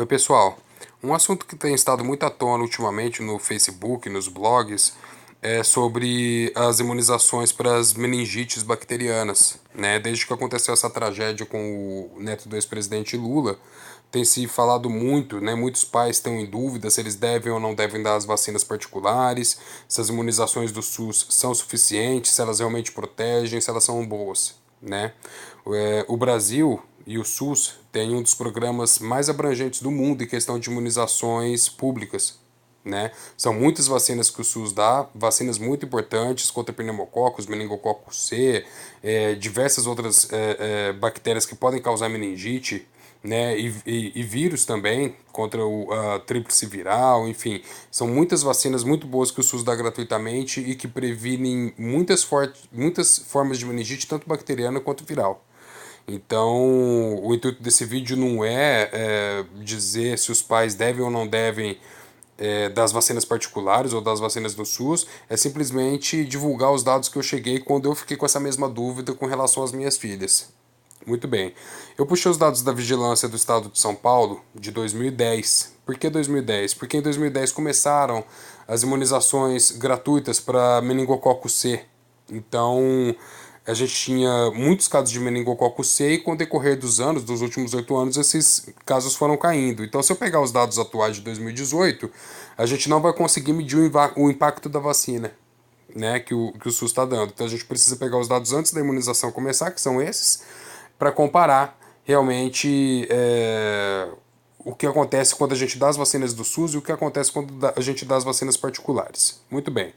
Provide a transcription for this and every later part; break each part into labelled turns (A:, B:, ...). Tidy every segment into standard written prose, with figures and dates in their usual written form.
A: Oi, pessoal. Um assunto que tem estado muito à tona ultimamente no Facebook, nos blogs, é sobre as imunizações para as meningites bacterianas, né? Desde que aconteceu essa tragédia com o neto do ex-presidente Lula, tem se falado muito, né? Muitos pais estão em dúvida se eles devem ou não devem dar as vacinas particulares, se as imunizações do SUS são suficientes, se elas realmente protegem, se elas são boas, né? O Brasil e o SUS têm um dos programas mais abrangentes do mundo em questão de imunizações públicas, né? São muitas vacinas que o SUS dá, vacinas muito importantes contra pneumococos, meningococo C, diversas outras bactérias que podem causar meningite, né? E vírus também, contra a tríplice viral, enfim. São muitas vacinas muito boas que o SUS dá gratuitamente e que previnem muitas formas de meningite, tanto bacteriana quanto viral. Então, o intuito desse vídeo não é dizer se os pais devem ou não devem das vacinas particulares ou das vacinas do SUS, é simplesmente divulgar os dados que eu cheguei quando eu fiquei com essa mesma dúvida com relação às minhas filhas. Muito bem. Eu puxei os dados da Vigilância do Estado de São Paulo de 2010. Por que 2010? Porque em 2010 começaram as imunizações gratuitas para meningococo C. Então, a gente tinha muitos casos de meningococo C e com o decorrer dos anos, dos últimos 8 anos, esses casos foram caindo. Então, se eu pegar os dados atuais de 2018, a gente não vai conseguir medir o impacto da vacina, né, que o SUS está dando. Então, a gente precisa pegar os dados antes da imunização começar, que são esses, para comparar realmente o que acontece quando a gente dá as vacinas do SUS e o que acontece quando a gente dá as vacinas particulares. Muito bem.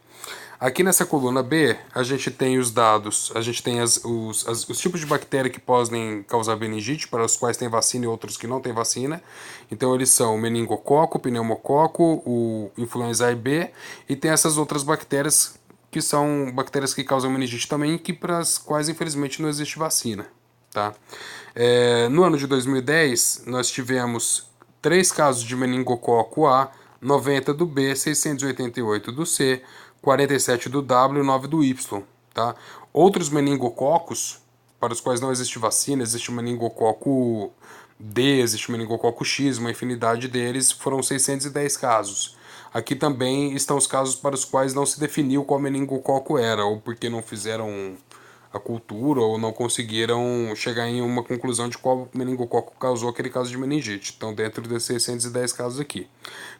A: Aqui nessa coluna B, a gente tem os dados, a gente tem os tipos de bactéria que podem causar meningite, para os quais tem vacina e outros que não tem vacina. Então eles são o meningococo, o pneumococo, o influenza A e B, e tem essas outras bactérias que são bactérias que causam meningite também, que para as quais infelizmente não existe vacina. Tá? No ano de 2010, nós tivemos 3 casos de meningococo A, 90 do B, 688 do C, 47 do W e 9 do Y. Tá? Outros meningococos, para os quais não existe vacina, existe o meningococo D, existe o meningococo X, uma infinidade deles, foram 610 casos. Aqui também estão os casos para os quais não se definiu qual meningococo era, ou porque não fizeram a cultura ou não conseguiram chegar em uma conclusão de qual meningococo causou aquele caso de meningite. Então, dentro desses 610 casos aqui.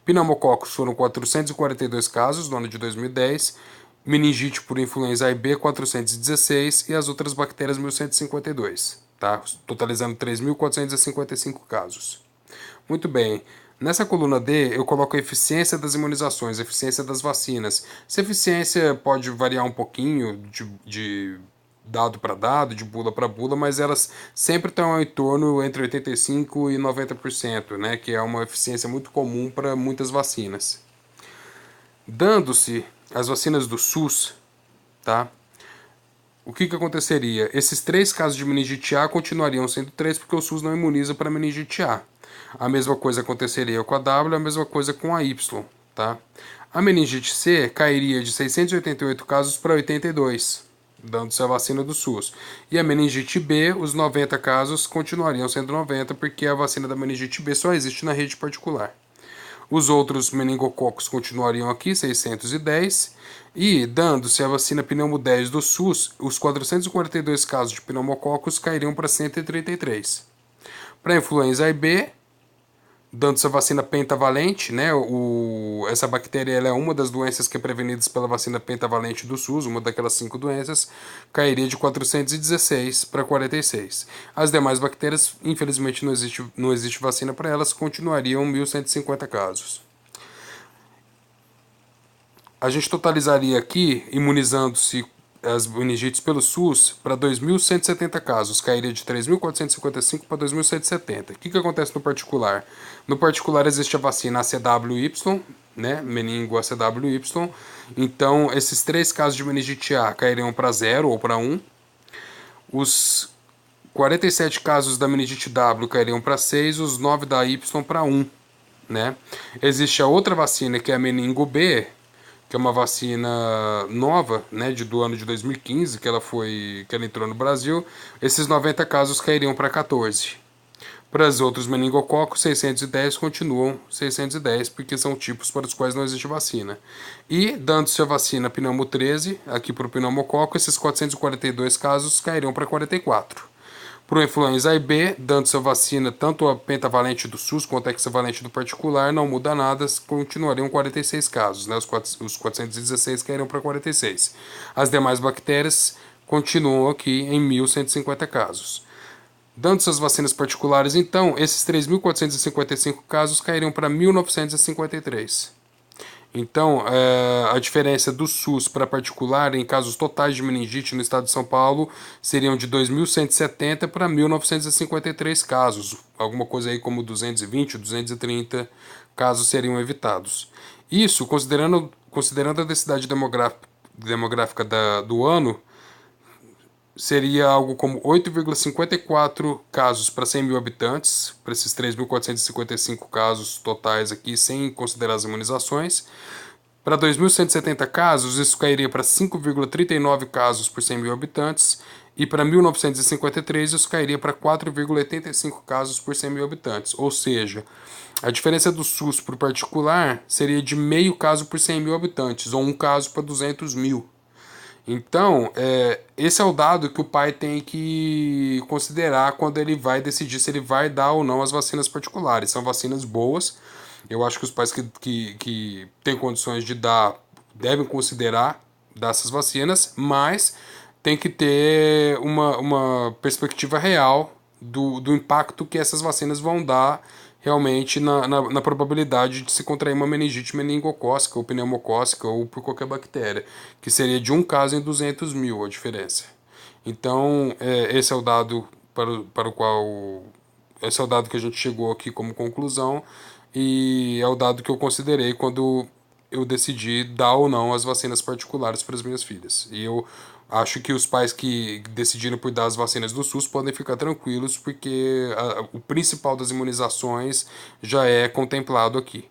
A: Pneumococos foram 442 casos no ano de 2010, meningite por influenza A e B 416 e as outras bactérias 1152, tá? Totalizando 3.455 casos. Muito bem. Nessa coluna D, eu coloco a eficiência das imunizações, a eficiência das vacinas. Essa eficiência pode variar um pouquinho de dado para dado, de bula para bula, mas elas sempre estão em torno entre 85% e 90%, né, que é uma eficiência muito comum para muitas vacinas. Dando-se as vacinas do SUS, tá? O que aconteceria? Esses 3 casos de meningite A continuariam sendo 3 porque o SUS não imuniza para meningite A. A mesma coisa aconteceria com a W, a mesma coisa com a Y, tá? A meningite C cairia de 688 casos para 82, dando-se a vacina do SUS. E a meningite B, os 90 casos continuariam sendo 90 porque a vacina da meningite B só existe na rede particular. Os outros meningococos continuariam aqui, 610, e dando-se a vacina pneumo 10 do SUS, os 442 casos de pneumococos cairiam para 133. Para a influenza A e B, dando-se a vacina pentavalente, né? Essa bactéria ela é uma das doenças que é prevenida pela vacina pentavalente do SUS, uma daquelas 5 doenças, cairia de 416 para 46. As demais bactérias, infelizmente, não existe vacina para elas, continuariam 1.150 casos. A gente totalizaria aqui, imunizando-se as meningites pelo SUS, para 2.170 casos, cairia de 3.455 para 2.170. O que acontece no particular? No particular existe a vacina ACWY, né, meningo ACWY, então esses 3 casos de meningite A cairiam para 0 ou para 1, os 47 casos da meningite W cairiam para 6, os 9 da Y para 1, né? Existe a outra vacina que é a meningo B, que é uma vacina nova, né, do ano de 2015, que ela entrou no Brasil. Esses 90 casos cairiam para 14. Para os outros meningococos, 610 continuam 610, porque são tipos para os quais não existe vacina. E, dando-se a vacina pneumo 13, aqui para o pneumococo, esses 442 casos cairiam para 44. Para o influenza A e B, dando-se a vacina tanto a pentavalente do SUS quanto a hexavalente do particular, não muda nada, continuariam 46 casos, né? Os 416 cairiam para 46. As demais bactérias continuam aqui em 1.150 casos. Dando-se as vacinas particulares, então, esses 3.455 casos cairiam para 1.953. Então, a diferença do SUS para particular em casos totais de meningite no estado de São Paulo seriam de 2.170 para 1.953 casos. Alguma coisa aí como 220, 230 casos seriam evitados. Isso, considerando a densidade demográfica do ano, seria algo como 8,54 casos para 100 mil habitantes, para esses 3.455 casos totais aqui, sem considerar as imunizações. Para 2.170 casos, isso cairia para 5,39 casos por 100 mil habitantes, e para 1.953 isso cairia para 4,85 casos por 100 mil habitantes. Ou seja, a diferença do SUS para o particular seria de meio caso por 100 mil habitantes, ou um caso para 200 mil. Então, esse é o dado que o pai tem que considerar quando ele vai decidir se ele vai dar ou não as vacinas particulares. São vacinas boas. Eu acho que os pais que têm condições de dar devem considerar dar essas vacinas, mas tem que ter uma perspectiva real do impacto que essas vacinas vão dar realmente na probabilidade de se contrair uma meningite meningocócica ou pneumocócica ou por qualquer bactéria, que seria de um caso em 200 mil a diferença. Então, esse é o dado para o qual... Esse é o dado que a gente chegou aqui como conclusão e é o dado que eu considerei quando eu decidi dar ou não as vacinas particulares para as minhas filhas. E eu acho que os pais que decidiram por dar as vacinas do SUS podem ficar tranquilos, porque o principal das imunizações já é contemplado aqui.